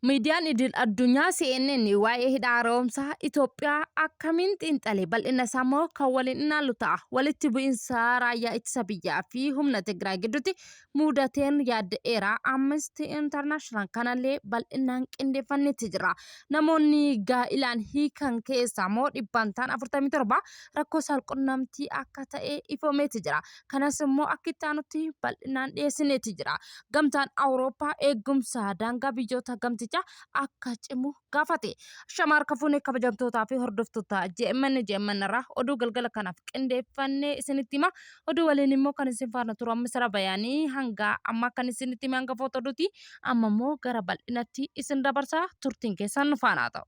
Miidiyaan idil addunyaa CNN waa'ee hidha haaromsaa Itoophiyaa akkamiin xiinxalee bal'ina isaa immoo kan waliin ilaallu ta'a. Walitti bu'iinsa raayyaa ittisa biyyaa fi humna Tigraay gidduutti mudateen yaadda'eera. Amnesty International kanallee bal'inaan qindeeffannetti jira. Namoonni gaa'ilaan hiikan keessaa immoo 47 rakkoo saalqunnamtii akka ta'e ifameeti jira. Kanas immoo akka itti aanutti bal'inaan dhiyeessineeti jira. Gamtaan Awurooppaa eegumsa daangaa biyyoota gamtichaa akka cimu gaafate. Shamar kafuune kabajamtootaa fi hordoftoota JMN irraa oduu galgala kanaaf qindeeffannee isinitti hima. Oduu waliin immoo kan isin faana turu Misra Bayaanii hanga amma kan isinitti hima hanga footoo oduuti. Amma immoo gara bal'inatti isin dabarsaa turtiin keessan faana ta'u.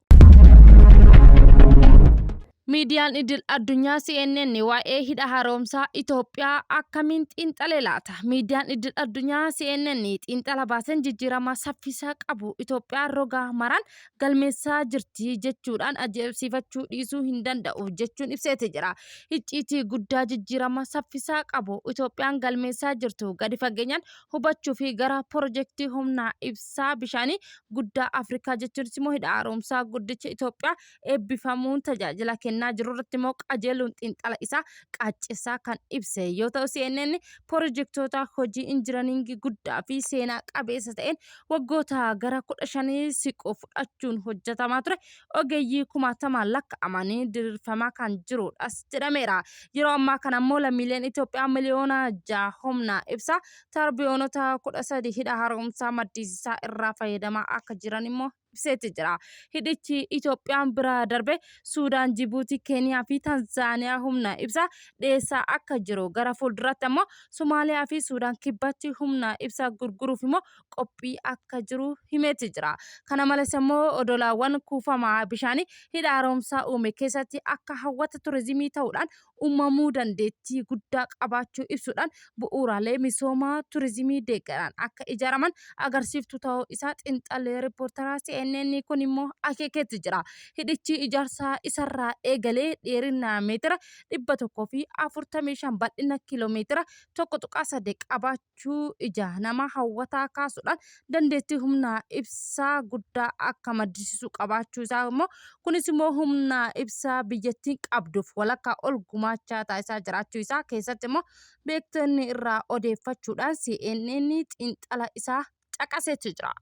Miidiyaan idil addunyaa CNN waa'ee hidha haaromsaa Itoophiyaa akkamiin xiinxalee laata? Miidiyaan idil addunyaa CNN xiinxala baasen jijjiirama saffisaa qabu Itoophiyaa roga maraan galmeessaa jirti jechuudhaan ajaa'ibsiifachuu dhiisuu hin danda'u jechuun ibseeti jira. Icciitii guddaa jijjiirama saffisaa qabu Itoophiyaan galmeessaa jirtu gadi fageenyaan hubachuu fi gara piroojeektii humna ibsaa bishaanii guddaa Afrikaa jechuun immoo hidha haaromsaa guddicha Itoophiyaa eebbifamuun tajaajila kenna. Jiru irratti immoo qajeeluun xiinxala isaa qaaccisaa kan ibse yoo ta'u CNN piroojeektoota hojii injinariingii guddaa fi seenaa qabeessa ta'een waggoota gara 15 siqoo fudhachuun hojjetamaa ture ogeeyyii 60 lakkaa'amanii diriirfamaa kan jirudhas jedhameera. Yeroo ammaa kana immoo lammiileen Itoophiyaa miliyoona 6 humna ibsaa tarbiyoonota 13 hidha haaromsaa maddisiisaa irraa fayyadamaa akka jiran immoo ibseeti jira. Hidhichi Itoophiyaan bira darbe Suudaan, Jibuutii, Keeniyaa fi Tanzaaniyaa humna ibsaa dhiyeessaa akka jiru gara fuulduraatti ammoo Somaaliyaa fi Suudaan kibbatti humna ibsaa gurguruuf immoo qophii akka jiru himeeti jira. Kana malees immoo odolaawwan kuufamaa bishaanii hidha haaromsaa uume keessatti akka hawwata turizimii ta'uudhaan uumamuu dandeettii guddaa qabaachuu ibsuudhaan bu'uuraalee misoomaa turizimii deeggaran akka ijaaraman agarsiiftu ta'uu isaa xiinxalee riippoortaraa CNN kun immoo akeeketti jira. Hidhichi ijaarsa isarraa eegalee dheerina meetira 145 bal'ina kiiloomeetira 1.3 qabaachuu ija nama hawwataa kaasuudhaan dandeettii humna ibsaa guddaa akka maddisiisu qabaachuu isaa immoo kunis immoo humna ibsaa biyyattiin qabduuf walakkaa ol gumaachaa taasisaa jiraachuu isaa keessatti immoo beektonni irraa odeeffachuudhaan CNN xiinxala isaa caqaseetti jira.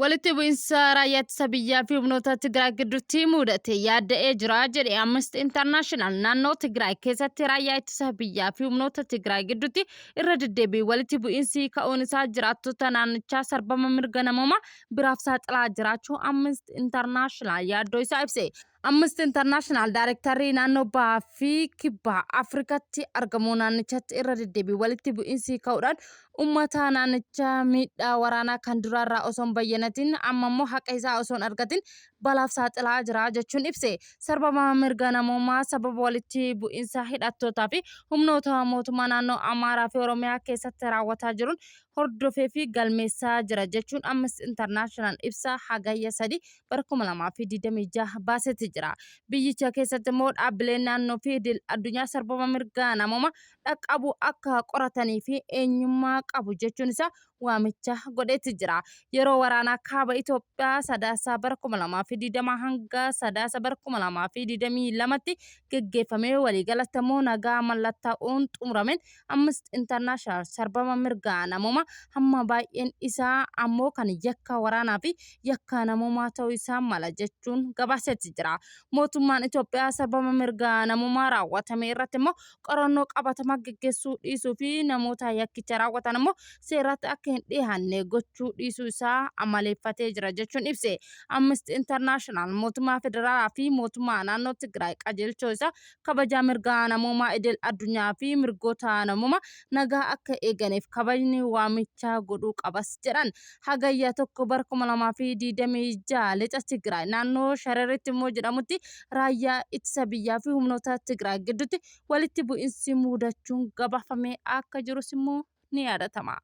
Walitti bu'iinsa raayyaa ittisa biyyaa fi humnoota Tigraay gidduutti mudate yaadda'ee jira jedhe Amnesty International. Naannoo Tigraay keessatti raayyaa ittisa biyyaa fi humnoota Tigraay gidduutti irra deddeebiin walitti bu'iinsi ka'uun isaa jiraattota naannichaa sarbama mirga namoomaa biraaf saaxilaa jiraachuu Amnesty International yaaddoo isaa ibse. Amnesty International Directorri naannoo bahaa fi kibba Afrikaatti argamu naannichatti irra deddeebiin walitti bu'iinsi ka'uudhaan ummata naannichaa miidhaa waraanaa kan duraarraa osoo hin bayyanatin amma immoo haqa isaa osoo hin argatin balaaf saaxilaa jira jechuun ibse. Sarbama mirga namoomaa sababa walitti bu'iinsa hidhattootaa fi humnoota mootummaa naannoo Amaaraa fi Oromiyaa keessatti raawwataa jiruun hordofee fi galmeessaa jira jechuun Amnesty International ibsa hagayya 3 bara 2026 baasetti jira. Biyyicha keessatti immoo dhaabbileen naannoo fi idil addunyaa sarbama mirga namoomaa dhaqqabu akka qoratanii fi eenyummaa qabu jechuun isaa waamicha godhetti jira. Yeroo waraanaa kaaba Itoophiyaa sadaasa bara 2020 hanga sadaasa bara 2022tti geggeeffamee waliigalatti immoo nagaa mallattaa'uun xumurameen Amnesty International sarbama mirga namoomaa hamma baay'een isaa ammoo kan yakka waraanaa fi yakka namoomaa ta'uu isaa mala jechuun gabaasetti jira. Mootummaan Itoophiyaa sarbama mirga namoomaa raawwatame irratti immoo qorannoo qabatamaa geggeessuu dhiisuu fi namoota yakkicha raawwatan immoo seeratti akka hin dhiyaanne gochuu dhiisuu isaa amaleeffatee jira jechuun ibse. Amnesty International mootummaa federaalaa fi mootummaa naannoo Tigraay qajeelchoo isaa kabajaa mirga namoomaa idil addunyaa fi mirgoota namoomaa nagaa akka eeganiif kabajni waamicha godhuu qabas jedhan. Hagayya 1 bara 2026 lixa Tigraay naannoo Shareeritti immoo jedhamutti raayyaa ittisa biyyaa fi humnoota Tigraay gidduutti walitti bu'iinsi mudachuun gabaafamee akka jirus immoo ni yaadatama.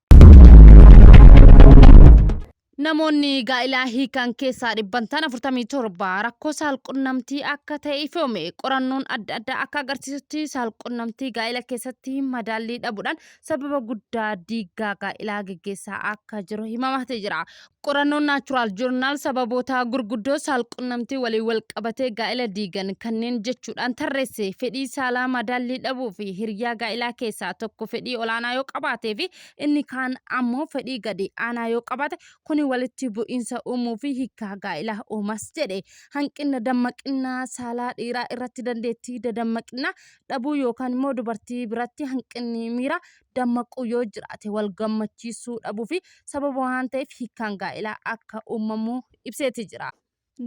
Namoonni gaa'ilaa hiikan keessaa dhibbantaan 47 rakkoo saalqunnamtii akka ta'e ifame. Qorannoon adda addaa akka agarsiisutti saalqunnamtii gaa'ila keessatti madaallii dhabuudhaan sababa guddaa diigaa gaa'ilaa geggeessaa akka jiru himamatee jira. Qorannoon Naachuraal Joornaal sababoota gurguddoo saalqunnamtii waliin wal qabatee gaa'ila diigan kanneen jechuudhaan tarreesse. Fedhii saalaa madaallii dhabuu fi hiriyaa gaa'ilaa keessaa tokko fedhii olaanaa yoo qabaatee fi inni kaan ammoo fedhii gadi aanaa yoo qabaate kuni walitti bu'iinsa uumuu fi hiikaa gaa'ilaa uumas jedhe. Hanqina dammaqinaa saalaa dhiiraa irratti dandeettii dadammaqinaa dhabuu yookaan immoo dubartii biratti hanqinni miira dammaquu yoo jiraate wal gammachiisuu dhabuu fi sababa waan ta'eef hiikaan gaa'ilaa akka uumamu ibseeti jira.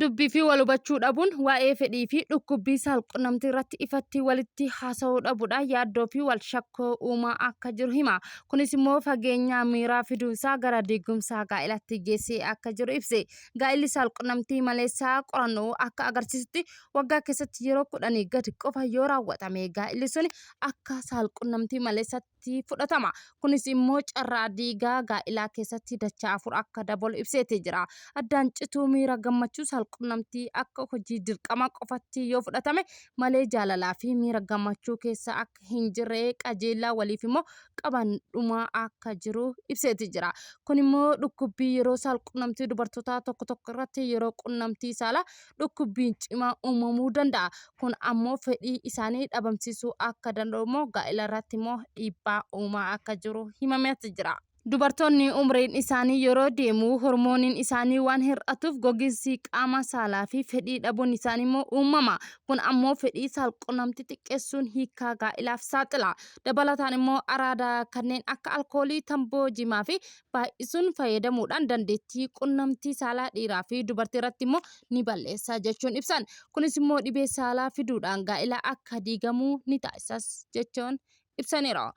Dubbii fi wal hubachuu dhabuun waa'ee fedhii fi dhukkubbii saalqunnamtii irratti ifatti walitti haasa'uu dhabuudhaan yaaddoo fi wal shakkoo uumaa akka jiru hima. Kunis immoo fageenya miiraa fiduu isaa gara diigumsaa gaa'ilatti geessee akka jiru ibse. Gaa'illi saalqunnamtii maleessaa qorannoo akka agarsiisutti waggaa keessatti yeroo 10 gadi qofa yoo raawwatame gaa'illi sun akka saalqunnamtii maleessatti fudhatama. Kunis immoo carraa diigaa gaa'ilaa keessatti dachaa 4 akka dabalu ibseeti jira. Addaan cituu miira gammachuu saalqunnamtii akka hojii dirqama qofatti yoo fudhatame malee jaalalaa fi miira gammachuu keessa akka hin jirre qajeelaa waliif immoo qaban dhumaa akka jiru ibseeti jira. Kun immoo dhukkubbii yeroo saalqunnamtii dubartootaa tokko tokko irratti yeroo qunnamtii saalaa dhukkubbiin cimaa uumamuu danda'a. Kun ammoo fedhii isaanii dhabamsiisuu akka danda'u immoo gaa'ila irratti immoo dhiibbaa uumaa akka jiru himameeti jira. Dubartoonni umriin isaanii yeroo deemu hormooniin isaanii waan hir'atuuf gogiinsi qaama saalaa fi fedhii dhabuun isaanii immoo uumama. Kun ammoo fedhii saalqunnamtii xiqqeessuun hiikaa gaa'ilaaf saaxila. Dabalataan immoo araada kanneen akka alkoolii, tamboo, jimaa fi baay'isuun fayyadamuudhaan dandeettii qunnamtii saalaa dhiiraa fi dubartii irratti immoo ni balleessa jechuun ibsan. Kunis immoo dhibee saalaa fiduudhaan gaa'ila akka diigamu ni taasisas jechuun ibsaniiru.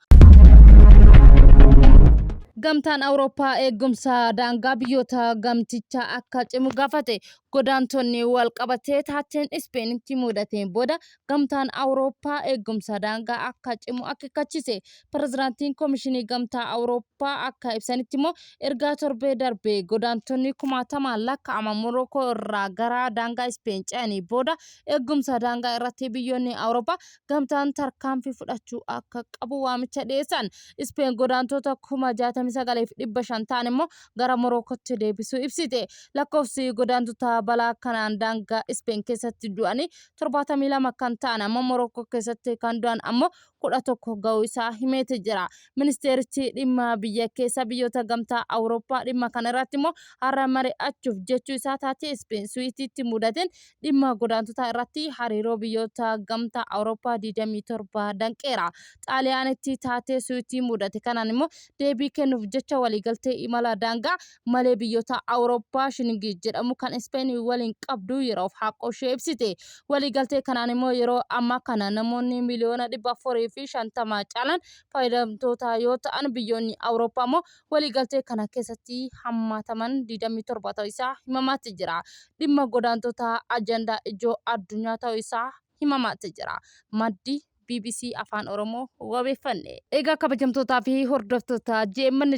Gamtaan Awurooppaa eegumsa daangaa biyyoota gamtichaa akka cimu gaafate. Godaantonni wal qabatee taateen Ispeenitti mudateen booda gamtaan Awurooppaa eegumsa daangaa akka cimu akeekkachise. Pirezidaantiin Komishinii Gamtaa Awurooppaa akka ibsanitti immoo ergaa torbee darbee godaantonni 10,000 lakkaa'aman Morookoo irraa gara daangaa Ispeen ce'anii booda eegumsa daangaa irratti biyyoonni Awurooppaa gamtaan tarkaanfii fudhachuu akka qabu waamicha dhiyeessan. Ispeen godaantota 69,500 ta'an immoo gara Morokootti deebisuu ibsite. Lakkoofsi godaantota balaa kanaan daangaa Ispeen keessatti du'anii 72 kan ta'an ammoo Morokoo keessatti kan du'an ammoo 11 ga'uu isaa himeeti jira. Ministeerichi dhimma biyya keessa biyyoota gamtaa Awurooppaa dhimma kana irratti immoo har'a mari'achuuf jechuu isaa taatee Ispeen Suwiititti mudateen dhimma godaantota irratti hariiroo biyyoota gamtaa Awurooppaa 27 danqeera. Xaaliyaanitti taatee Suwiitii mudate kanaan immoo deebii kennuuf jecha waliigaltee imala daangaa malee biyyoota Awurooppaa Shingii jedhamu kan Ispeen waliin qabdu yeroof haquu ishee ibsite. Waliigaltee kanaan immoo yeroo ammaa kana namoonni miliyoona 450 caalan fayyadamtoota yoo ta'an biyyoonni Awurooppaa immoo waliigaltee kana keessatti hammataman 27 ta'uu isaa himamaatti jira. Dhimma godaantota ajandaa ijoo addunyaa ta'uu isaa himamaatti jira. Maddi BBC Afaan Oromoo wabeeffanne. Egaa kabajamtootaa fi hordoftoota JMN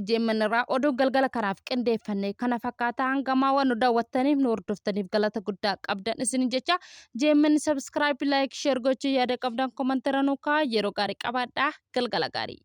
irraa oduu galgala kanaaf qindeeffanne kana fakkaataa hangamaa waan nu daawwattaniif nu hordoftaniif galata guddaa qabdan isin jecha JMN subscribe like share gochuu yaada qabdan komentara nuukaa yeroo gaarii qabaadhaa galgala gaarii.